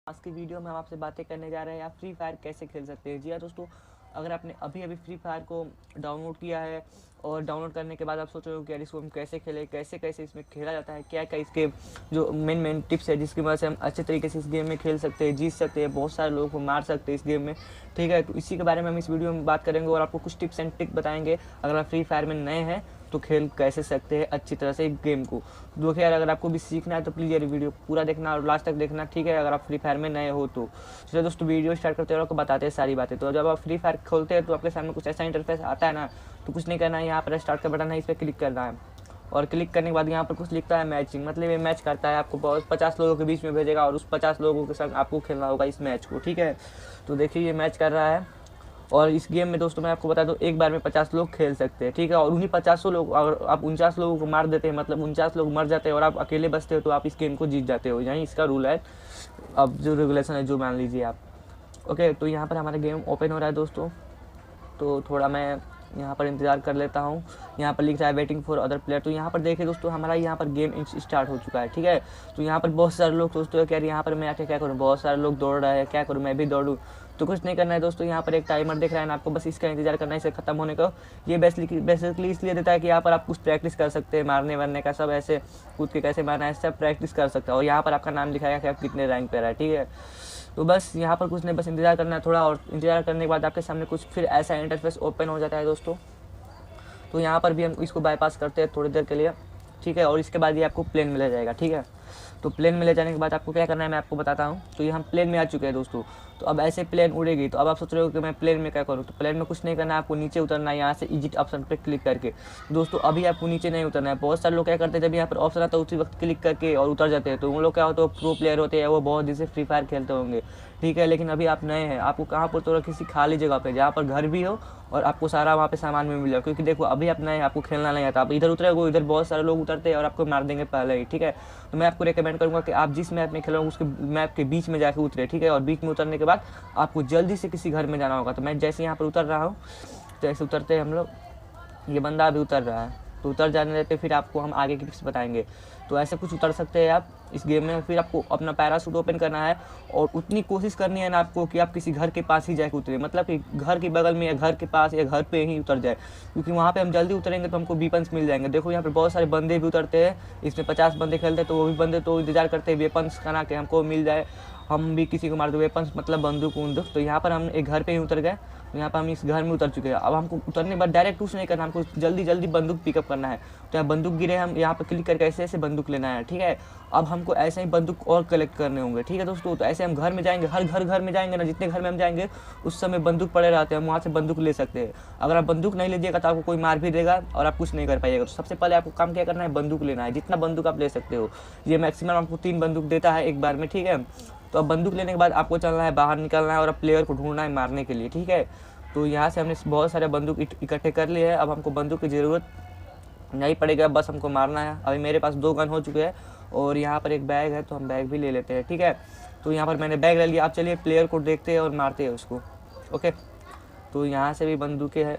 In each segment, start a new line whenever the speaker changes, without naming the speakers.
आज की वीडियो में हम आपसे बातें करने जा रहे हैं आप फ्री फायर कैसे खेल सकते हैं। जी हाँ दोस्तों, अगर आपने अभी अभी फ्री फायर को डाउनलोड किया है और डाउनलोड करने के बाद आप सोच रहे हो कि यार इसको हम कैसे खेलें, कैसे कैसे इसमें खेला जाता है, क्या क्या इसके जो मेन टिप्स है जिसकी वजह से हम अच्छे तरीके से इस गेम में खेल सकते हैं, जीत सकते हैं, बहुत सारे लोगों को मार सकते हैं इस गेम में। ठीक है, तो इसी के बारे में हम इस वीडियो में बात करेंगे और आपको कुछ टिप्स एंड ट्रिक बताएंगे। अगर आप फ्री फायर में नए हैं तो खेल कैसे सकते हैं अच्छी तरह से गेम को। देखिए यार, अगर आपको भी सीखना है तो प्लीज़ यार वीडियो पूरा देखना और लास्ट तक देखना, ठीक है, अगर आप फ्री फायर में नए हो तो। चलिए दोस्तों, वीडियो स्टार्ट करते हैं और आपको बताते हैं सारी बातें। तो जब आप फ्री फायर खोलते हैं तो आपके सामने कुछ ऐसा इंटरफेस आता है ना, तो कुछ नहीं करना है, यहाँ पर स्टार्ट का बटन है, इस पर क्लिक करना है और क्लिक करने के बाद यहाँ पर कुछ लिखता है मैचिंग, मतलब ये मैच करता है, आपको बहुत 50 लोगों के बीच में भेजेगा और उस 50 लोगों के साथ आपको खेलना होगा इस मैच को। ठीक है, तो देखिए ये मैच कर रहा है और इस गेम में दोस्तों मैं आपको बता दूं एक बार में 50 लोग खेल सकते हैं। ठीक है, और उन्हीं 50 लोग, अगर आप 49 लोगों को मार देते हैं, मतलब 49 लोग मर जाते हैं और आप अकेले बचते हो तो आप इस गेम को जीत जाते हो। यही इसका रूल है, अब जो रेगुलेशन है जो मान लीजिए आप। ओके, तो यहाँ पर हमारा गेम ओपन हो रहा है दोस्तों, तो थोड़ा मैं यहाँ पर इंतज़ार कर लेता हूँ। यहाँ पर लिख रहा है वेटिंग फॉर अदर प्लेयर। तो यहाँ पर देखिए दोस्तों, हमारा यहाँ पर गेम स्टार्ट हो चुका है। ठीक है, तो यहाँ पर बहुत सारे लोग सोचते हैं कि यार यहाँ पर मैं आके क्या करूँ, बहुत सारे लोग दौड़ रहे हैं, क्या करूँ मैं भी दौड़ूँ। तो कुछ नहीं करना है दोस्तों, यहाँ पर एक टाइमर दिख रहा है ना आपको, बस इसका इंतजार करना है इसे खत्म होने का। ये बेसिकली इसलिए देता है कि यहाँ पर आप कुछ प्रैक्टिस कर सकते हैं, मारने वारने का, सब ऐसे कूद के कैसे मारना है सब प्रैक्टिस कर सकते हैं। और यहाँ पर आपका नाम दिखाएगा कि आप कितने रैंक पे रहा है। ठीक है, तो बस यहाँ पर कुछ नहीं, बस इंतज़ार करना है थोड़ा, और इंतज़ार करने के बाद आपके सामने कुछ फिर ऐसा इंटरफेस ओपन हो जाता है दोस्तों। तो यहाँ पर भी हम इसको बाईपास करते हैं थोड़ी देर के लिए। ठीक है, और इसके बाद ये आपको प्लेन में ले जाएगा। ठीक है, तो प्लेन में ले जाने के बाद आपको क्या करना है मैं आपको बताता हूँ। तो ये हम प्लेन में आ चुके हैं दोस्तों, तो अब ऐसे प्लेन उड़ेगी। तो अब आप सोच रहे हो कि मैं प्लेन में क्या करूँ, तो प्लेन में कुछ नहीं करना है, आपको नीचे उतरना है यहाँ से एग्जिट ऑप्शन पर क्लिक करके। दोस्तों अभी आपको नीचे नहीं उतरना है। बहुत सारे लोग क्या करते हैं, जब यहाँ पर ऑप्शन आता है उसी वक्त क्लिक करके और उतर जाते हैं, तो उन लोग क्या होता है प्रो प्लेयर होते हैं, वो बहुत दिन से फ्री फायर खेलते होंगे। ठीक है, लेकिन अभी आप नए हैं, आपको कहाँ पर उतरो, किसी खाली जगह पे जहाँ पर घर भी हो और आपको सारा वहाँ पे सामान भी मिल जाए। क्योंकि देखो अभी आप नए हैं, आपको खेलना नहीं आता, आप इधर उतरोगे, इधर बहुत सारे लोग उतरते हैं और आपको मार देंगे पहले ही। ठीक है, तो मैं आपको रिकमेंड करूँगा कि आप जिस मैप में खेलोगे उसके मैप के बीच में जाकर उतरे। ठीक है, और बीच में उतरने के बाद आपको जल्दी से किसी घर में जाना होगा। तो मैं जैसे यहाँ पर उतर रहा हूँ, जैसे उतरते हैं हम लोग, ये बंदा अभी उतर रहा है, तो उतर जाने देते फिर आपको हम आगे की टिप्स बताएंगे। तो ऐसे कुछ उतर सकते हैं आप इस गेम में। फिर आपको अपना पैराशूट ओपन करना है और उतनी कोशिश करनी है ना आपको कि आप किसी घर के पास ही जाके उतरे, मतलब कि घर के बगल में या घर के पास या घर पे ही उतर जाए, क्योंकि वहाँ पे हम जल्दी उतरेंगे तो हमको वेपन्स मिल जाएंगे। देखो यहाँ पे बहुत सारे बंदे भी उतरते हैं, इसमें 50 बंदे खेलते हैं, तो वो भी बंदे तो इंतजार करते हैं वेपन्स का ना कि हमको मिल जाए, हम भी किसी को मार दो। वेपन्स मतलब बंदूक वंदूक। तो यहाँ पर हम एक घर पे ही उतर गए, तो यहाँ पर हम इस घर में उतर चुके हैं। अब हमको उतरने के बाद डायरेक्ट कुछ नहीं करना, हमको जल्दी जल्दी बंदूक पिकअप करना है। तो यहाँ बंदूक गिरे, हम यहाँ पर क्लिक करके ऐसे ऐसे बंदूक लेना है। ठीक है, अब हमको ऐसे ही बंदूक और कलेक्ट करने होंगे। ठीक है दोस्तों, तो ऐसे हम घर में जाएंगे, हर घर में जाएंगे ना, जितने घर में हम जाएंगे उस समय बंदूक पड़े रहते हैं, हम वहाँ से बंदूक ले सकते हैं। अगर आप बंदूक नहीं लीजिएगा तो आपको कोई मार भी देगा और आप कुछ नहीं कर पाइएगा। तो सबसे पहले आपको काम क्या करना है, बंदूक लेना है, जितना बंदूक आप ले सकते हो। ये मैक्सिमम आपको 3 बंदूक देता है एक बार में। ठीक है, तो अब बंदूक लेने के बाद आपको चलना है, बाहर निकलना है और अब प्लेयर को ढूंढना है मारने के लिए। ठीक है, तो यहाँ से हमने बहुत सारे बंदूक इकट्ठे कर लिए हैं। अब हमको बंदूक की ज़रूरत नहीं पड़ेगा, बस हमको मारना है। अभी मेरे पास 2 गन हो चुके हैं और यहाँ पर एक बैग है, तो हम बैग भी ले लेते हैं। ठीक है, तो यहाँ पर मैंने बैग ले लिया। आप चलिए प्लेयर को देखते हैं और मारते हैं उसको। ओके, तो यहाँ से भी बंदूकें हैं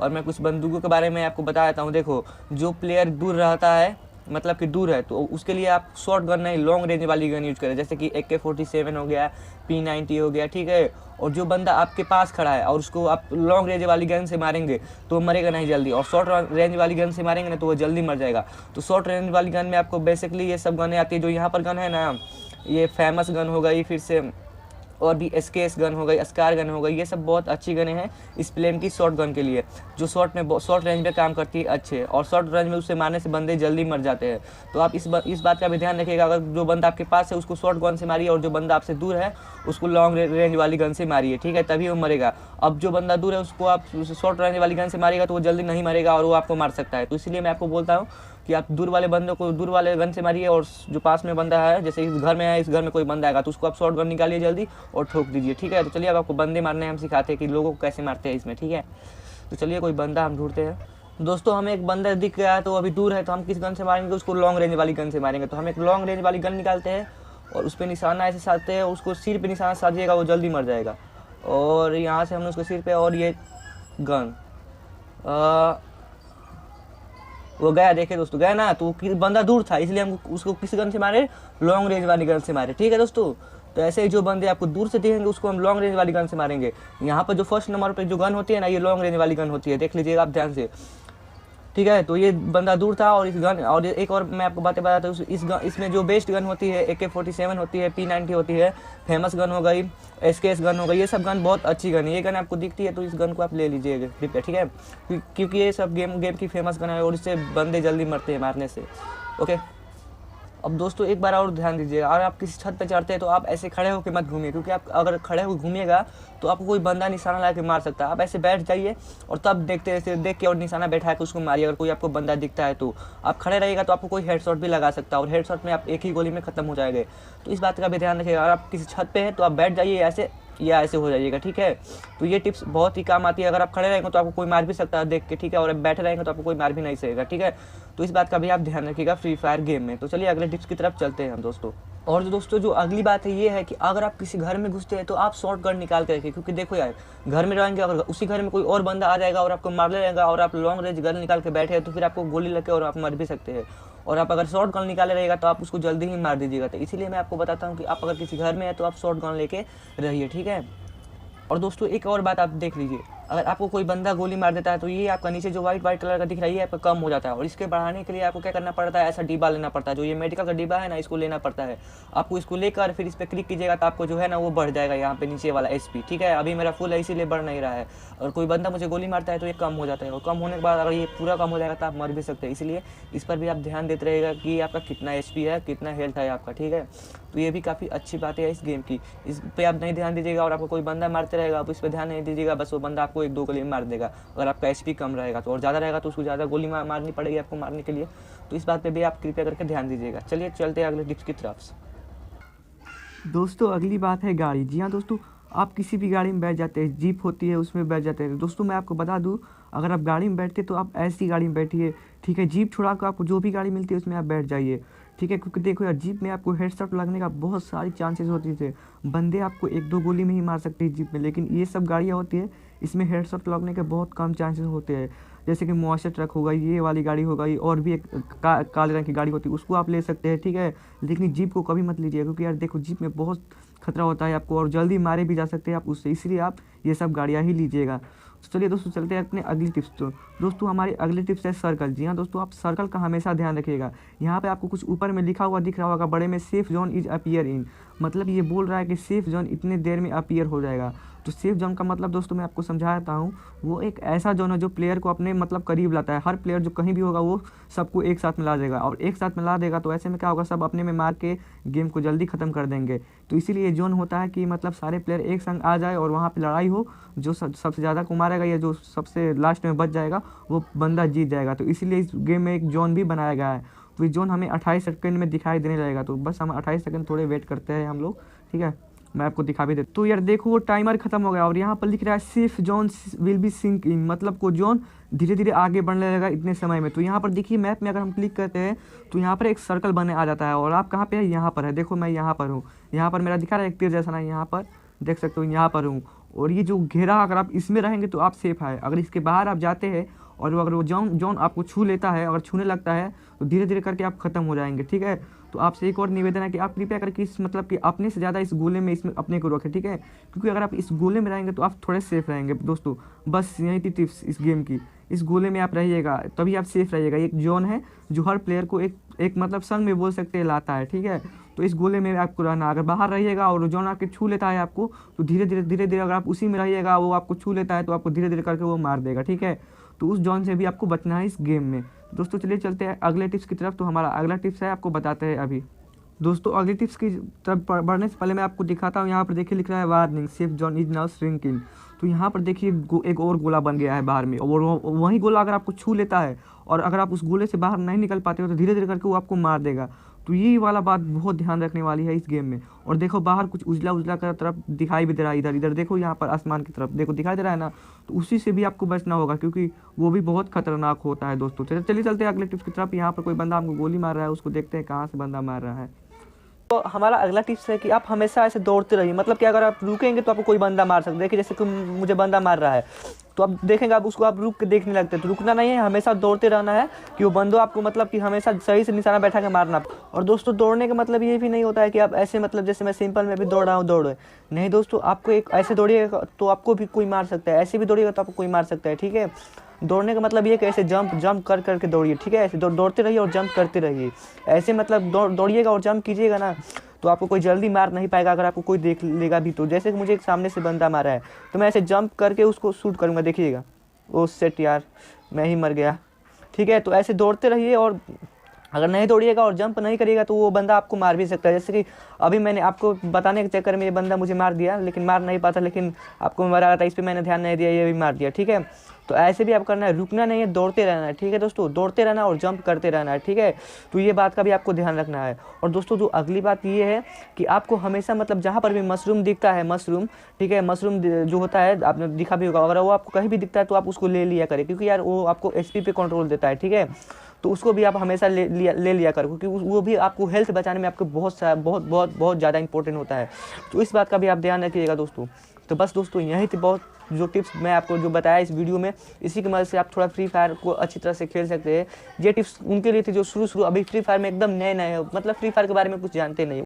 और मैं कुछ बंदूकों के बारे में आपको बता देता हूँ। देखो, जो प्लेयर दूर रहता है, मतलब कि दूर है, तो उसके लिए आप शॉर्ट गन नहीं लॉन्ग रेंज वाली गन यूज करें, जैसे कि AK-47 हो गया, P90 हो गया। ठीक है, और जो बंदा आपके पास खड़ा है और उसको आप लॉन्ग रेंज वाली गन से मारेंगे तो मरेगा नहीं जल्दी, और शॉर्ट रेंज वाली गन से मारेंगे ना तो वो जल्दी मर जाएगा। तो शॉर्ट रेंज वाली गन में आपको बेसिकली ये सब गनें आती है। जो यहाँ पर गन है ना, ये फेमस गन हो गई, फिर से और भी SKS गन हो गई, स्कार गन हो गई, ये सब बहुत अच्छी गनें हैं इस प्लेन की शॉर्ट गन के लिए, जो शॉर्ट रेंज में काम करती है अच्छे, और शॉर्ट रेंज में उससे मारने से बंदे जल्दी मर जाते हैं। तो आप इस बात का भी ध्यान रखिएगा, अगर जो बंदा आपके पास है उसको शॉर्ट गन से मारिए और जो बंदा आपसे दूर है उसको लॉन्ग रेंज वाली गन से मारिए। ठीक है, तभी वो मरेगा। अब जो बंदा दूर है उसको आप शॉर्ट रेंज वाली गन से मारिएगा तो वो जल्दी नहीं मरेगा और वो आपको मार सकता है। तो इसलिए मैं आपको बोलता हूँ कि आप दूर वाले बंदों को दूर वाले गन से मारिए, और जो पास में बंदा है, जैसे इस घर में है, इस घर में कोई बंदा आएगा तो उसको आप शॉर्ट गन निकालिए जल्दी और ठोक दीजिए। ठीक है, तो चलिए अब आपको बंदे मारने हम सिखाते हैं कि लोगों को कैसे मारते हैं इसमें। ठीक है, तो चलिए कोई बंदा हम ढूंढते हैं। दोस्तों हमें एक बंदा दिख गया है, तो अभी दूर है, तो हम किस गन से मारेंगे, उसको लॉन्ग रेंज वाली गन से मारेंगे। तो हम एक लॉन्ग रेंज वाली गन निकालते हैं और उस पर निशाना ऐसे साधते हैं, उसको सिर पे निशाना साधिएगा, वो जल्दी मर जाएगा। और यहाँ से हमने उसको सिर पे, और ये गन वो गया, देखे दोस्तों, गया ना, तो बंदा दूर था इसलिए हम उसको किस गन से मारे, लॉन्ग रेंज वाली गन से मारे। ठीक है दोस्तों, तो ऐसे ही जो बंदे आपको दूर से दिखेंगे उसको हम लॉन्ग रेंज वाली गन से मारेंगे। यहाँ पर जो फर्स्ट नंबर पर जो गन होती है ना, ये लॉन्ग रेंज वाली गन होती है, देख लीजिएगा आप ध्यान से, ठीक है। तो ये बंदा दूर था और इस गन, और एक और मैं आपको बातें बताता हूँ, इसमें जो बेस्ट गन होती है AK-47 होती है, P90 होती है, फेमस गन हो गई, SKS गन हो गई, ये सब गन बहुत अच्छी गन है। ये गन आपको दिखती है तो इस गन को आप ले लीजिएगा कृपया, ठीक है, क्योंकि ये सब गेम की फेमस गन है और इससे बंदे जल्दी मरते हैं मारने से। ओके, अब दोस्तों एक बार और ध्यान दीजिएगा, अगर आप किसी छत पे चढ़ते हैं तो आप ऐसे खड़े होकर मत घूमिए, क्योंकि आप अगर खड़े होकर घूमिएगा तो आपको कोई बंदा निशाना ला के मार सकता है। आप ऐसे बैठ जाइए और तब देख के और निशाना बैठा के उसको मारिए। अगर कोई आपको बंदा दिखता है तो आप खड़े रहिएगा तो आपको कोई हेडशॉट भी लगा सकता है और हेडशॉट में आप एक ही गोली में खत्म हो जाएंगे। तो इस बात का भी ध्यान रखिएगा। अगर आप किसी छत पे हैं तो आप बैठ जाइए ऐसे या ऐसे हो जाइएगा, ठीक है। तो ये टिप्स बहुत ही काम आती है। अगर आप खड़े रहेंगे तो आपको कोई मार भी सकता है देख के, ठीक है, और बैठे रहेंगे तो आपको कोई मार भी नहीं सकेगा, ठीक है। तो इस बात का भी आप ध्यान रखिएगा फ्री फायर गेम में। तो चलिए अगले टिप्स की तरफ चलते हैं हम दोस्तों। और दोस्तों जो अगली बात है ये है कि अगर आप किसी घर में घुसते हैं तो आप शॉर्ट गन निकाल के रखिए, क्योंकि देखो यार, घर में रहेंगे अगर उसी घर में कोई और बंदा आ जाएगा और आपको मार लेगा और आप लॉन्ग रेंज गन निकाल के बैठे हैं तो फिर आपको गोली लग के और आप मर भी सकते हैं। और आप अगर शॉर्ट गन निकाले रहेगा तो आप उसको जल्दी ही मार दीजिएगा। तो इसीलिए मैं आपको बताता हूँ कि आप अगर किसी घर में है तो आप शॉर्ट गन लेके रहिए, ठीक है। और दोस्तों एक और बात आप देख लीजिए, अगर आपको कोई बंदा गोली मार देता है तो ये आपका नीचे जो वाइट कलर का दिख रहा है ये आपका कम हो जाता है। और इसके बढ़ाने के लिए आपको क्या करना पड़ता है, ऐसा डिब्बा लेना पड़ता है, जो ये मेडिकल का डिब्बा है ना, इसको लेना पड़ता है। आपको इसको लेकर फिर इस पर क्लिक कीजिएगा तो आपको जो है ना वो बढ़ जाएगा यहाँ पे नीचे वाला HP, ठीक है। अभी मेरा फुल है इसीलिए बढ़ नहीं रहा है। और कोई बंदा मुझे गोली मारता है तो ये कम हो जाता है, और कम होने के बाद अगर ये पूरा कम हो जाएगा तो आप मर भी सकते हैं। इसलिए इस पर भी आप ध्यान देते रहेगा कि आपका कितना HP है, कितना हेल्थ है आपका, ठीक है। तो ये भी काफ़ी अच्छी बात है इस गेम की। इस पे आप नहीं ध्यान दीजिएगा और आपको कोई बंदा मारते रहेगा, आप इस पर ध्यान नहीं दीजिएगा, बस वो बंदा आपको 1-2 गोली मार देगा। अगर आपका HP कम रहेगा तो, और ज़्यादा रहेगा तो उसको ज़्यादा गोली मारनी पड़ेगी आपको मारने के लिए। तो इस बात पे भी आप कृपया करके ध्यान दीजिएगा। चलिए चलते हैं अगले टिप्स की तरफ।
दोस्तों अगली बात है गाड़ी। जी हाँ दोस्तों, आप किसी भी गाड़ी में बैठ जाते हैं, जीप होती है उसमें बैठ जाते हैं। दोस्तों मैं आपको बता दूं, अगर आप गाड़ी में बैठते तो आप ऐसी गाड़ी में बैठिए, ठीक है। जीप छुड़ा कर आपको जो भी गाड़ी मिलती है उसमें आप बैठ जाइए, ठीक है। क्योंकि देखो यार, जीप में आपको हेडशॉट लगने का बहुत सारी चांसेस होती थे। बंदे आपको 1-2 गोली में ही मार सकते हैं जीप में, लेकिन ये सब गाड़ियाँ होती है इसमें हेडशॉट लगने के बहुत कम चांसेस होते हैं। जैसे कि मॉन्स्टर ट्रक होगा, ये वाली गाड़ी हो गई, और भी एक काले रंग की गाड़ी होती है उसको आप ले सकते हैं, ठीक है। लेकिन जीप को कभी मत लीजिए, क्योंकि यार देखो जीप में बहुत खतरा होता है आपको और जल्दी मारे भी जा सकते हैं आप उससे, इसलिए आप ये सब गाड़ियाँ ही लीजिएगा। तो चलिए दोस्तों चलते हैं अपने अगली टिप्स। तो दोस्तों हमारी अगली टिप्स है सर्कल। जी हाँ दोस्तों, आप सर्कल का हमेशा ध्यान रखिएगा। यहाँ पे आपको कुछ ऊपर में लिखा हुआ दिख रहा होगा बड़े में, safe zone is appear in, मतलब ये बोल रहा है कि सेफ जोन इतने देर में अपीयर हो जाएगा। तो सेफ जोन का मतलब दोस्तों मैं आपको समझाता हूँ, वो एक ऐसा जोन है जो प्लेयर को अपने मतलब करीब लाता है। हर प्लेयर जो कहीं भी होगा वो सबको एक साथ मिला देगा, और एक साथ मिला देगा तो ऐसे में क्या होगा, सब अपने में मार के गेम को जल्दी ख़त्म कर देंगे। तो इसीलिए ये जोन होता है कि मतलब सारे प्लेयर एक संग आ जाए और वहाँ पे लड़ाई हो, जो सबसे ज़्यादा को मारेगा या जो सबसे लास्ट में बच जाएगा वो बंदा जीत जाएगा। तो इसीलिए इस गेम में एक जोन भी बनाया गया है। तो ये जोन हमें 28 सेकंड में दिखाई देने लगेगा, तो बस हम 28 सेकंड थोड़े वेट करते हैं हम लोग, ठीक है। मैं आपको दिखा भी देता। तो यार देखो वो टाइमर खत्म हो गया और यहाँ पर लिख रहा है safe zone will be sink in, मतलब को जोन धीरे धीरे आगे बढ़ने लगेगा इतने समय में। तो यहाँ पर देखिए मैप में अगर हम क्लिक करते हैं तो यहाँ पर एक सर्कल बने आ जाता है, और आप कहाँ पे है, यहाँ पर है। देखो मैं यहाँ पर हूँ, यहाँ पर मेरा दिखा रहा है एक तीर जैसा ना, यहाँ पर देख सकते हो, यहाँ पर हूँ। और ये जो घेरा अगर आप इसमें रहेंगे तो आप सेफ है। अगर इसके बाहर आप जाते हैं और अगर वो जोन आपको छू लेता है, अगर छूने लगता है तो धीरे धीरे करके आप ख़त्म हो जाएंगे, ठीक है। तो आपसे एक और निवेदन है कि आप कृपया करके इस मतलब कि अपने से ज़्यादा इस गोले में इसमें अपने को रखें, ठीक है। क्योंकि अगर आप इस गोले में रहेंगे तो आप थोड़े सेफ रहेंगे दोस्तों। बस यही थी टिप्स इस गेम की, इस गोले में आप रहिएगा तभी आप सेफ रहिएगा। एक जोन है जो हर प्लेयर को एक मतलब संग में बोल सकते हैं लाता है, ठीक है। तो इस गोले में आपको रहना, अगर बाहर रहिएगा और जोन आके छू लेता है आपको तो धीरे धीरे अगर आप उसी में रहिएगा, वो आपको छू लेता है तो आपको धीरे धीरे करके वो मार देगा, ठीक है। तो उस जोन से भी आपको बचना है इस गेम में। दोस्तों चलिए चलते हैं अगले टिप्स की तरफ। तो हमारा अगला टिप्स है, आपको बताते हैं अभी। दोस्तों अगली टिप्स की तरफ बढ़ने से पहले मैं आपको दिखाता हूँ, यहाँ पर देखिए लिख रहा है warning safe zone is now shrinking. तो यहाँ पर देखिए एक और गोला बन गया है बाहर में, और वही गोला अगर आपको छू लेता है और अगर आप उस गोले से बाहर नहीं निकल पाते हो तो धीरे धीरे करके वो आपको मार देगा। तो ये वाला बात बहुत ध्यान रखने वाली है इस गेम में। और देखो बाहर कुछ उजला का तरफ दिखाई भी दे रहा है, इधर देखो, यहाँ पर आसमान की तरफ देखो दिखाई दे रहा है ना, तो उसी से भी आपको बचना होगा क्योंकि वो भी बहुत खतरनाक होता है दोस्तों। चलिए चलते हैं अगले टिप्स की तरफ। यहाँ पर कोई बंदा हमको गोली मार रहा है, उसको देखते हैं कहाँ से बंदा मार रहा है।
तो हमारा अगला टिप्स है कि आप हमेशा ऐसे दौड़ते रहिए, मतलब कि अगर आप रुकेंगे तो आपको कोई बंदा मार सकता है। देखिए जैसे कि मुझे बंदा मार रहा है तो आप देखेंगे, आप उसको आप रुक के देखने लगते हैं। तो रुकना नहीं है, हमेशा दौड़ते रहना है कि वो बंदो आपको मतलब कि हमेशा सही से निशाना बैठा के मारना। और दोस्तों दौड़ने का मतलब ये भी नहीं होता है कि आप ऐसे मतलब जैसे मैं सिंपल में भी दौड़ रहा हूँ दौड़ो, नहीं दोस्तों, आपको एक ऐसे दौड़िएगा तो आपको भी कोई मार सकता है, ऐसे भी दौड़िएगा तो आपको कोई मार सकता है, ठीक है। दौड़ने का मतलब ये है कि ऐसे जंप कर करके दौड़िए, ठीक है, ऐसे दौड़ते रहिए और जंप करते रहिए। ऐसे मतलब दौड़िएगा और जंप कीजिएगा ना, तो आपको कोई जल्दी मार नहीं पाएगा। अगर आपको कोई देख लेगा भी तो, जैसे कि मुझे एक सामने से बंदा मारा है तो मैं ऐसे जंप करके उसको शूट करूँगा, देखिएगा। ओ सेट यार, मैं ही मर गया, ठीक है। तो ऐसे दौड़ते रहिए, और अगर नहीं दौड़िएगा और जंप नहीं करिएगा तो वो बंदा आपको मार भी सकता है। जैसे कि अभी मैंने आपको बताने के चक्कर में ये बंदा मुझे मार दिया, लेकिन मार नहीं पाता, लेकिन आपको मारा रहा था, इस पर मैंने ध्यान नहीं दिया, ये भी मार दिया, ठीक है। तो ऐसे भी आप करना है, रुकना नहीं है, दौड़ते रहना है, ठीक है दोस्तों, दौड़ते रहना और जंप करते रहना है, ठीक है। तो ये बात का भी आपको ध्यान रखना है। और दोस्तों जो अगली बात ये है कि आपको हमेशा मतलब जहाँ पर भी मशरूम दिखता है, मशरूम, ठीक है, मशरूम जो होता है आपने दिखा भी होगा, अगर वो आपको कहीं भी दिखता है तो आप उसको ले लिया करें, क्योंकि यार वो आपको एचपी पे कंट्रोल देता है, ठीक है। तो उसको भी आप हमेशा ले लिया करो, क्योंकि वो भी आपको हेल्थ बचाने में आपको बहुत ज़्यादा इंपॉर्टेंट होता है। तो इस बात का भी आप ध्यान रखिएगा दोस्तों। तो बस दोस्तों यही थी बहुत जो टिप्स मैं आपको जो बताया इस वीडियो में, इसी की मदद से आप थोड़ा फ्री फायर को अच्छी तरह से खेल सकते हैं। ये टिप्स उनके लिए थी जो शुरू अभी फ्री फायर में एकदम नए नए हो, मतलब फ्री फायर के बारे में कुछ जानते नहीं,